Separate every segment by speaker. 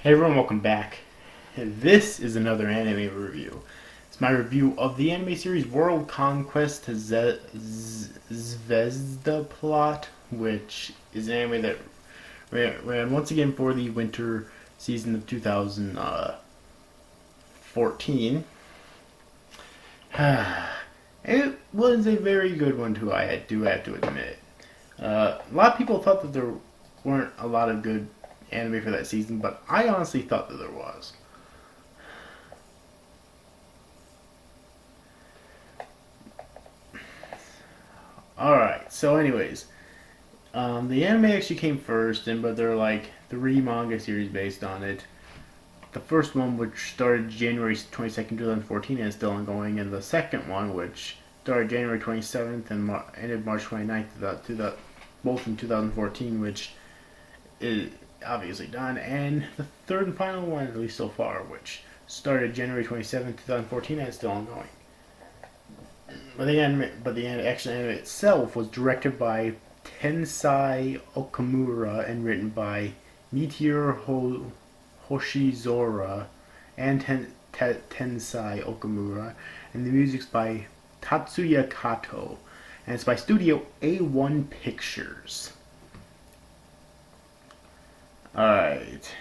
Speaker 1: Hey everyone, welcome back. This is another anime review. It's my review of the anime series World Conquest Zvezda plot, which is an anime that ran once again for the winter season of 2014. It was a very good one too, I do have to admit. A lot of people thought that there weren't a lot of good anime for that season, but I honestly thought that there was. Alright, so anyways, the anime actually came first, but there are like three manga series based on it. The first one, which started January 22nd, 2014, and is still ongoing, and the second one, which started January 27th and ended March 29th, both in 2014, which is obviously done, and the third and final one, at least so far, which started January 27th, 2014, and is still ongoing. But the action anime itself was directed by Tensai Okamura and written by Meteor Hoshizora and Tensai Okamura, and the music's by Tatsuya Kato, and it's by Studio A1 Pictures. Alright.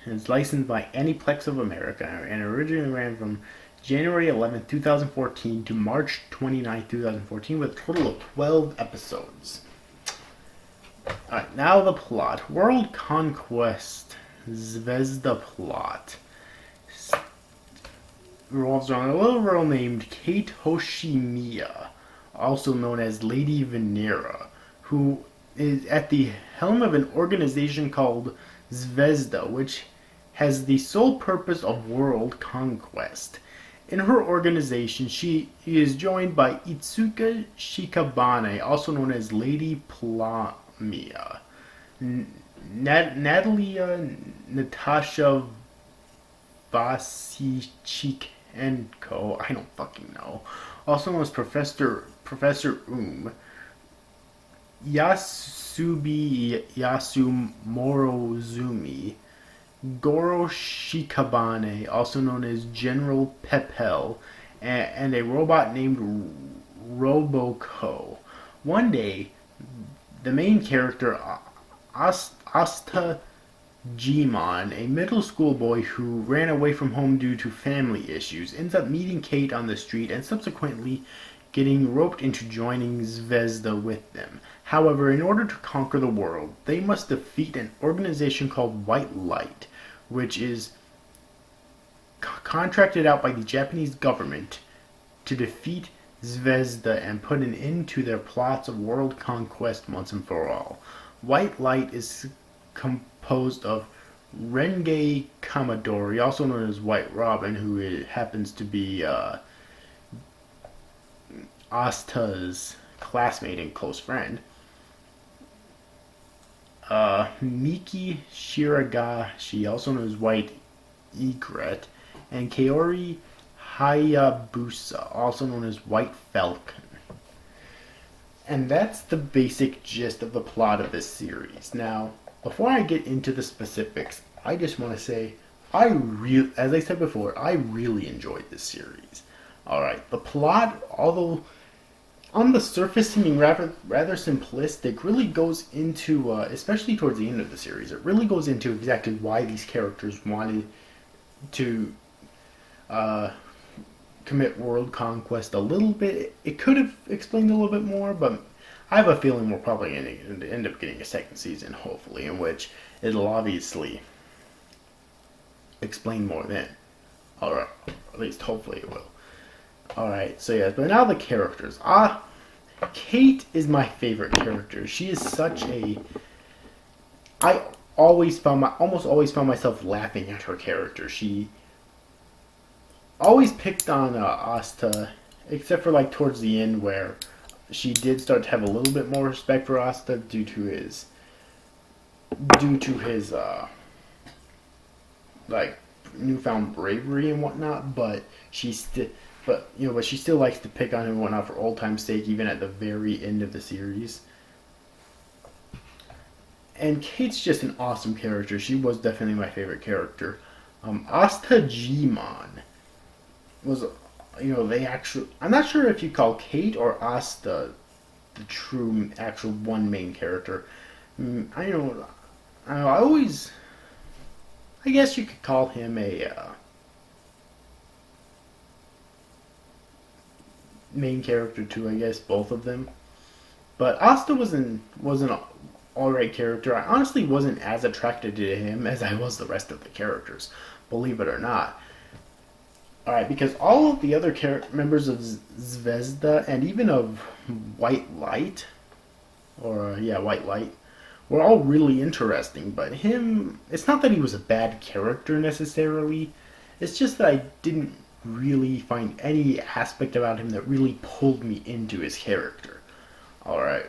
Speaker 1: It's licensed by Aniplex of America and originally ran from January 11th, 2014 to March 29th, 2014 with a total of 12 episodes. Alright, now the plot. World Conquest Zvezda plot revolves around a little girl named Kate Hoshimiya, also known as Lady Venera, who is at the helm of an organization called Zvezda, which has the sole purpose of world conquest. In her organization, she is joined by Itsuka Shikabane, also known as Lady Plamia, Natalia Natasha Vasichenko, I don't fucking know, also known as Professor Yasubi Morozumi, Goro Shikabane, also known as General Pepel, and a robot named Roboko. One day, the main character, Asta Jimon, a middle school boy who ran away from home due to family issues, ends up meeting Kate on the street and subsequently getting roped into joining Zvezda with them. However, in order to conquer the world, they must defeat an organization called White Light, which is contracted out by the Japanese government to defeat Zvezda and put an end to their plots of world conquest once and for all. White Light is composed of Renge Kamadori, also known as White Robin, who happens to be Asta's classmate and close friend, Miki Shiragashi, also known as White Egret, and Kaori Hayabusa, also known as White Falcon. And that's the basic gist of the plot of this series. Now, before I get into the specifics, I just want to say, as I said before, I really enjoyed this series. Alright, the plot, although on the surface seeming rather simplistic, really goes into, especially towards the end of the series, it really goes into exactly why these characters wanted to commit world conquest a little bit. It could have explained a little bit more, but I have a feeling we're probably going to end up getting a second season, hopefully, in which it'll obviously explain more then. Alright, at least hopefully it will. Alright, so yes, but now the characters. Kate is my favorite character. She is such a... I almost always found myself laughing at her character. She always picked on Asta, except for like towards the end where she did start to have a little bit more respect for Asta due to his like newfound bravery and whatnot, but she still likes to pick on him and whatnot for old time's sake, even at the very end of the series. And Kate's just an awesome character. She was definitely my favorite character. Asta Gmon was, they actually. I'm not sure if you call Kate or Asta the true actual one main character. I know. I always. I guess you could call him a main character too. I guess both of them. But Asta was an alright character. I honestly wasn't as attracted to him as I was the rest of the characters, believe it or not. Alright, because all of the other members of Zvezda and even of White Light, White Light, were all really interesting. But him, it's not that he was a bad character necessarily. It's just that I didn't really find any aspect about him that really pulled me into his character. Alright.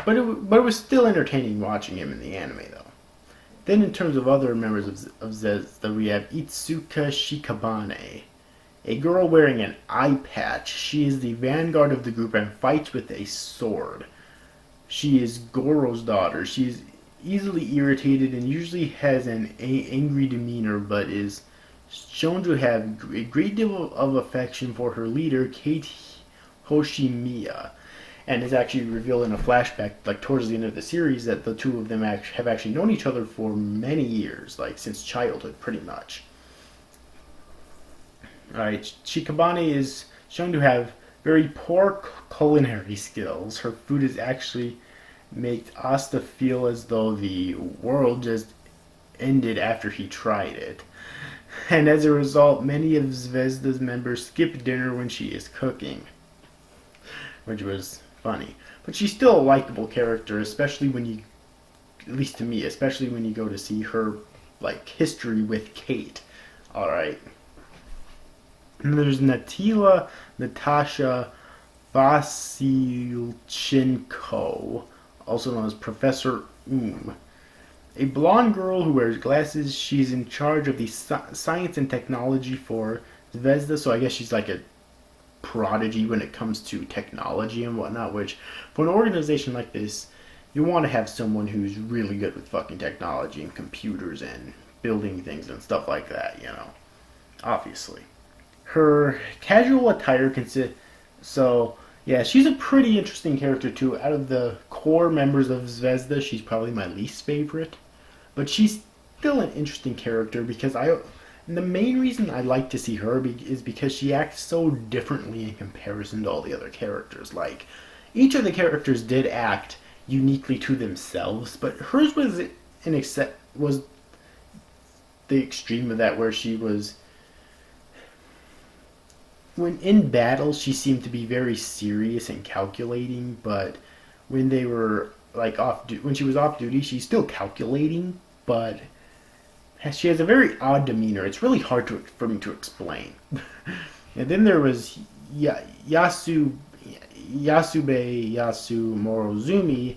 Speaker 1: But it was still entertaining watching him in the anime, though. Then in terms of other members of Zvezda, we have Itsuka Shikabane, a girl wearing an eye patch. She is the vanguard of the group and fights with a sword. She is Goro's daughter. She is easily irritated and usually has an angry demeanor, but is shown to have a great deal of affection for her leader, Kate Hoshimiya. And it's actually revealed in a flashback, like towards the end of the series, that the two of them have actually known each other for many years, like since childhood, pretty much. Alright, Shikabane is shown to have very poor culinary skills. Her food is actually makes Asta feel as though the world just ended after he tried it. And as a result, many of Zvezda's members skip dinner when she is cooking, which was funny. But she's still a likable character, especially when you, at least to me, especially when you go to see her, like, history with Kate. Alright. And there's Natasha Vasilchenko, also known as Professor a blonde girl who wears glasses. She's in charge of the science and technology for Zvezda, so I guess she's like a prodigy when it comes to technology and whatnot, which for an organization like this, you want to have someone who's really good with fucking technology and computers and building things and stuff like that, obviously. Her casual attire consists, so yeah, she's a pretty interesting character too. Out of the core members of Zvezda, she's probably my least favorite, but she's still an interesting character because and the main reason I like to see her is because she acts so differently in comparison to all the other characters. Like, each of the characters did act uniquely to themselves, but hers was was the extreme of that, where she was, when in battle, she seemed to be very serious and calculating, but when they were like when she was off duty, she's still calculating, but she has a very odd demeanor. It's really hard for me to explain. And then there was Yasube Yasu Morozumi,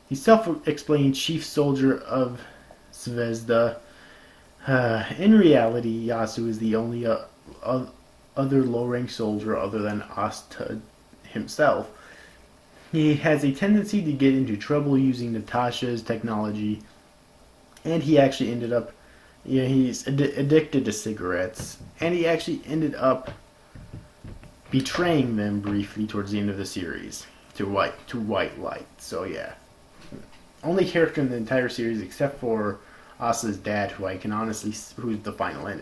Speaker 1: the self-explained chief soldier of Zvezda. In reality, Yasu is the only other low-rank soldier other than Asta himself. He has a tendency to get into trouble using Natasha's technology, and he actually ended up, he's addicted to cigarettes, and he actually ended up betraying them briefly towards the end of the series to White Light. So yeah, only character in the entire series except for Asa's dad, who's the final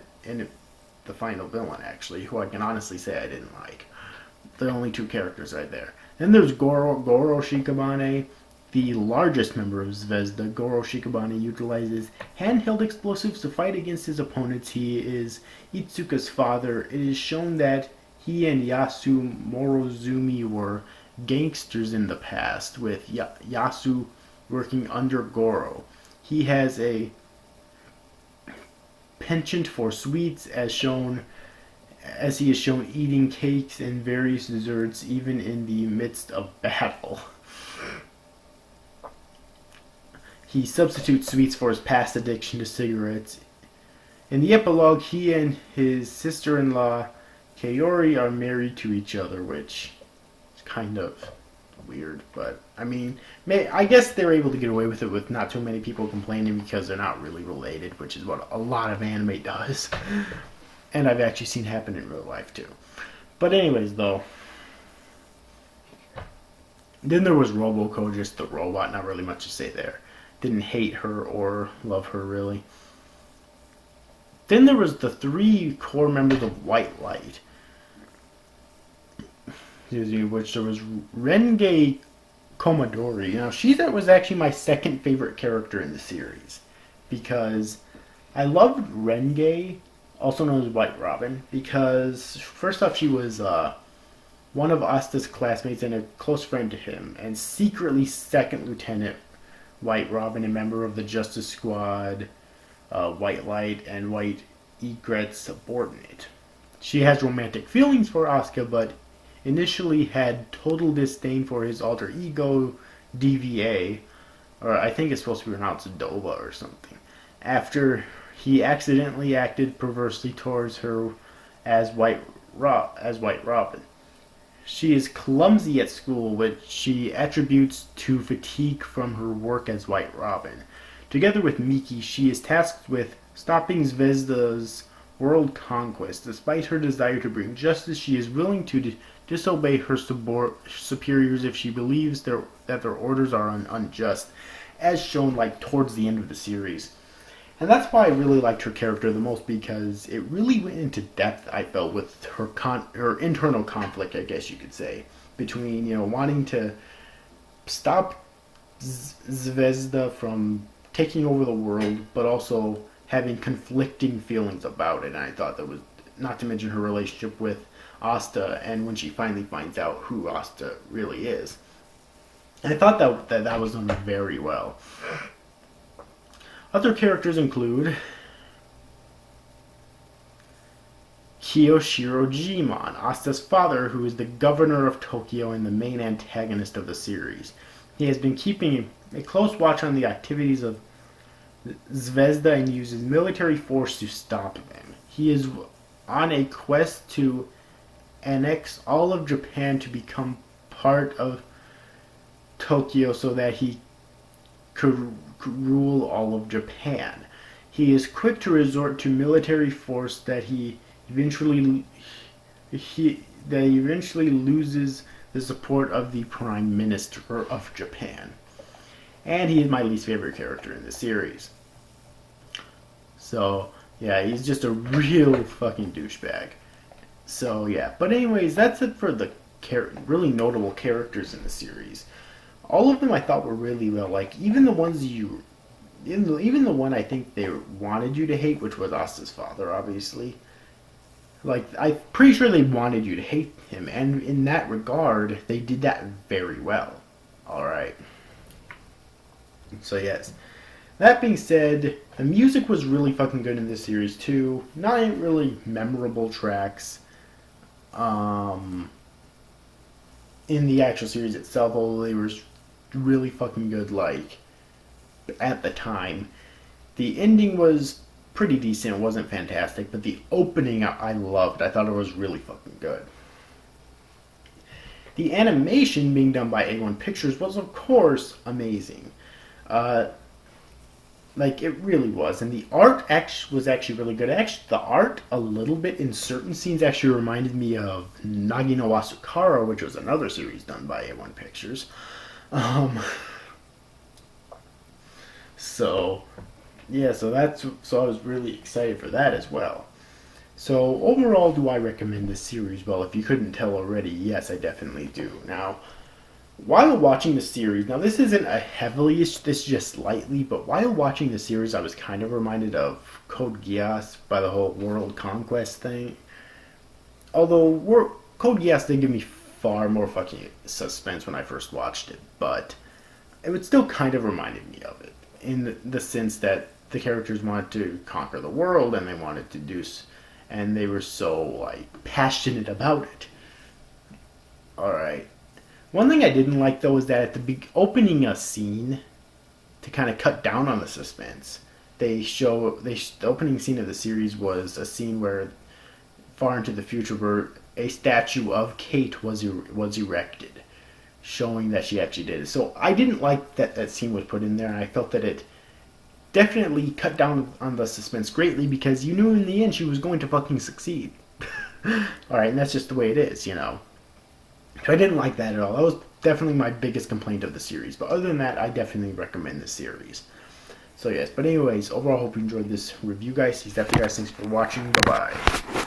Speaker 1: villain actually, who I can honestly say I didn't like. The only two characters right there. Then there's Goro Shikabane, the largest member of Zvezda. Goro Shikabane utilizes handheld explosives to fight against his opponents. He is Itsuka's father. It is shown that he and Yasu Morozumi were gangsters in the past, with Yasu working under Goro. He has a penchant for sweets, as he is shown eating cakes and various desserts even in the midst of battle. He substitutes sweets for his past addiction to cigarettes. In the epilogue, he and his sister-in-law Kaori are married to each other, which is kind of weird. But I mean, I guess they're able to get away with it with not too many people complaining because they're not really related, which is what a lot of anime does. And I've actually seen happen in real life too. But anyways, though. Then there was Roboco, just the robot, not really much to say there. Didn't hate her or love her, really. Then there was the 3 core members of White Light. Which there was Renge Komodori. Now, that was actually my second favorite character in the series. Because I loved Renge, also known as White Robin, because first off, she was one of Asta's classmates and a close friend to him, and secretly Second Lieutenant White Robin, a member of the Justice Squad, White Light, and White Egret's subordinate. She has romantic feelings for Asuka, but initially had total disdain for his alter ego, DVA, or I think it's supposed to be pronounced Dova or something, after he accidentally acted perversely towards her as White Robin. She is clumsy at school, which she attributes to fatigue from her work as White Robin. Together with Miki, she is tasked with stopping Zvezda's world conquest. Despite her desire to bring justice, she is willing to disobey her superiors if she believes that their orders are unjust, as shown towards the end of the series. And that's why I really liked her character the most, because it really went into depth, I felt, with her internal conflict, I guess you could say, between, wanting to stop Zvezda from taking over the world, but also having conflicting feelings about it. And I thought that was, not to mention her relationship with Asta, and when she finally finds out who Asta really is. And I thought that was done very well. Other characters include Kiyoshiro Jimon, Asta's father, who is the governor of Tokyo and the main antagonist of the series. He has been keeping a close watch on the activities of Zvezda and uses military force to stop them. He is on a quest to annex all of Japan to become part of Tokyo so that he could rule all of Japan. He is quick to resort to military force that he eventually loses the support of the Prime Minister of Japan. And he is my least favorite character in the series. So, yeah, he's just a real fucking douchebag. So, yeah. But anyways, that's it for the really notable characters in the series. All of them I thought were really well. Even the ones even the one I think they wanted you to hate, which was Asta's father, obviously. I'm pretty sure they wanted you to hate him, and in that regard, they did that very well. Alright. So, yes. That being said, the music was really fucking good in this series, too. Not really memorable tracks in the actual series itself, although they were really fucking good, at the time. The ending was pretty decent. It wasn't fantastic, but the opening I loved. I thought it was really fucking good. The animation being done by A1 Pictures was, of course, amazing. It really was. And the art was actually really good. Actually, the art, a little bit in certain scenes, actually reminded me of Nagi no Asukara, which was another series done by A1 Pictures. So I was really excited for that as well. So overall, do I recommend this series? Well, if you couldn't tell already, yes, I definitely do. Now, while watching the series, now this isn't this just slightly, but while watching the series, I was kind of reminded of Code Geass by the whole world conquest thing. Although Code Geass did give me far more fucking suspense when I first watched it, but it would still kind of reminded me of it, in the sense that the characters wanted to conquer the world, and they wanted to do, and they were so, passionate about it. Alright. One thing I didn't like, though, is that at the opening a scene, to kind of cut down on the suspense, the opening scene of the series was a scene where, far into the future, where a statue of Kate was erected. showing that she actually did it. So I didn't like that that scene was put in there, and I felt that it definitely cut down on the suspense greatly because you knew in the end she was going to fucking succeed. Alright, and that's just the way it is, you know. So I didn't like that at all. That was definitely my biggest complaint of the series. But other than that, I definitely recommend this series. So yes, but anyways, overall, I hope you enjoyed this review, guys. Definitely, guys, thanks for watching. Bye-bye.